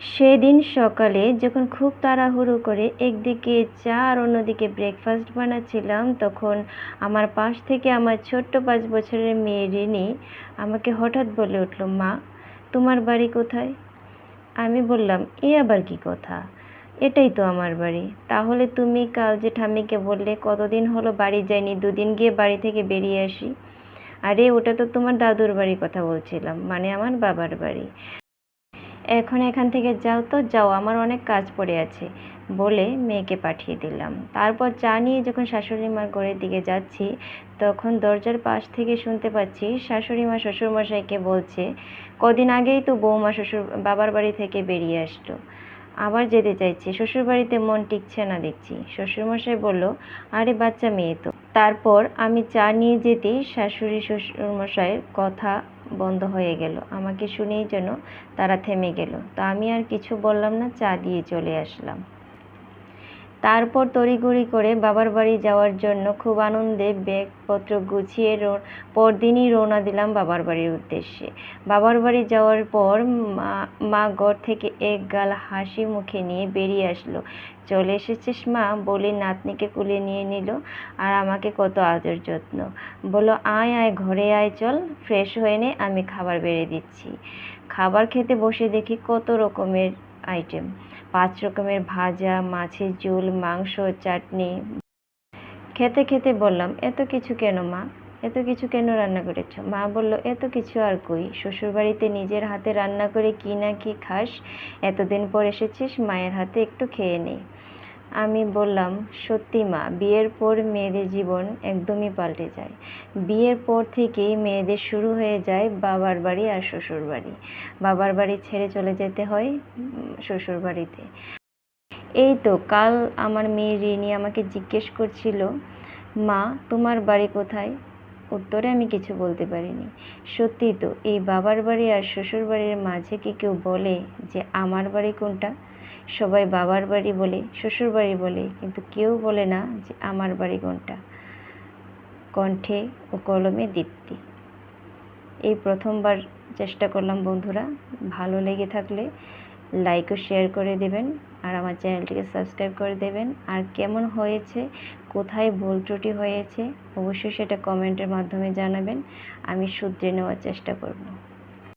সেদিন সকালে যখন খুব তাড়াহুড়ো করে একদিকে চা আর অন্যদিকে ব্রেকফাস্ট বানাচ্ছিলাম, তখন আমার পাশ থেকে আমার ছোট্ট 5 বছরের মেয়ে রিনি আমাকে হঠাৎ বলে উঠল, মা, তোমার বাড়ি কোথায়? আমি বললাম, এ আবার কি কথা? এটাই তো আমার বাড়ি। তাহলে তুমি কাল যে ঠাম্মিকে বললে কতদিন হলো বাড়ি যায়নি, দুদিন গিয়ে বাড়ি থেকে বেরিয়ে আসি। আরে ওটা তো তোমার দাদুর বাড়ির কথা বলছিলাম, মানে আমার বাবার বাড়ি। এখন এখান থেকে যাও তো, যাও, আমার অনেক কাজ পড়ে আছে বলে মেয়েকে পাঠিয়ে দিলাম। তারপর চা নিয়ে যখন শাশুড়ি মার ঘরের দিকে যাচ্ছি, তখন দরজার পাশ থেকে শুনতে পাচ্ছি শাশুড়ি মা শ্বশুরমশাইকে বলছে, কদিন আগেই তো বৌমা শ্বশুর বাবার বাড়ি থেকে বেরিয়ে আসলো, আবার যেতে চাইছে, শ্বশুর বাড়িতে মন টিকছে না দেখছি। শ্বশুরমশাই বলল, আরে বাচ্চা মেয়ে তো। তারপর আমি চা নিয়ে যেতেই শাশুড়ি শ্বশুরমশাইয়ের কথা বন্ধ হয়ে গেল। আমাকে শুনেই যেন তারা থেমে গেল। তা আমি আর কিছু বললাম না, চা দিয়ে চলে আসলাম। তারপর তড়িঘড়ি করে বাবার বাড়ি যাওয়ার জন্য খুব আনন্দে ব্যাগপত্র গুছিয়ে পরদিনই রওনা দিলাম বাবার বাড়ির উদ্দেশ্যে। বাবার বাড়ি যাওয়ার পর মা ঘর থেকে এক গাল হাসি মুখে নিয়ে বেরিয়ে আসলো। চলে এসেছিস মা বলে নাতনিকে কুলে নিয়ে নিল, আর আমাকে কত আদর যত্ন। বললো, আয় আয়, ঘরে আয়, চল ফ্রেশ হয়ে নে, আমি খাবার বেড়ে দিচ্ছি। খাবার খেতে বসে দেখি কত রকমের আইটেম, 5 রকমের ভাজা, মাছের ঝোল, মাংস, চাটনি। খেতে খেতে বললাম, এত কিছু কেন মা? এত কিছু কেন রান্না করেছ? মা বলল, এত কিছু আর কই, শ্বশুরবাড়িতে নিজের হাতে রান্না করে কি না কি খাস, এতদিন পর এসেছিস, মায়ের হাতে একটু খেয়ে নে। আমি বললাম, সত্যি মা, বিয়ের পর মেয়েদের জীবন একদমই পাল্টে যায়। বিয়ের পর থেকেই মেয়েদের শুরু হয়ে যায় বাবার বাড়ি আর শ্বশুর বাড়ি। বাবার বাড়ি ছেড়ে চলে যেতে হয় শ্বশুর বাড়িতে। এই তো কাল আমার মেয়ে রিনি আমাকে জিজ্ঞেস করছিল, মা, তোমার বাড়ি কোথায়? উত্তরে আমি কিছু বলতে পারিনি। সত্যি তো, এই বাবার বাড়ি আর শ্বশুর বাড়ির মাঝে কি কেউ বলে যে আমার বাড়ি কোনটা? সবাই বাবার বাড়ি বলে, শ্বশুর বাড়ি বলে, কিন্তু কেউ বলে না যে আমার বাড়ি কোনটা। কণ্ঠে ও কলমে দীপ্তি। এই প্রথমবার চেষ্টা করলাম বন্ধুরা। ভালো লেগে থাকলে লাইক ও শেয়ার করে দেবেন, আর আমার চ্যানেলটিকে সাবস্ক্রাইব করে দেবেন। আর কেমন হয়েছে, কোথায় ভুল ত্রুটি হয়েছে, অবশ্যই সেটা কমেন্টের মাধ্যমে জানাবেন। আমি শুধরে নেওয়ার চেষ্টা করব।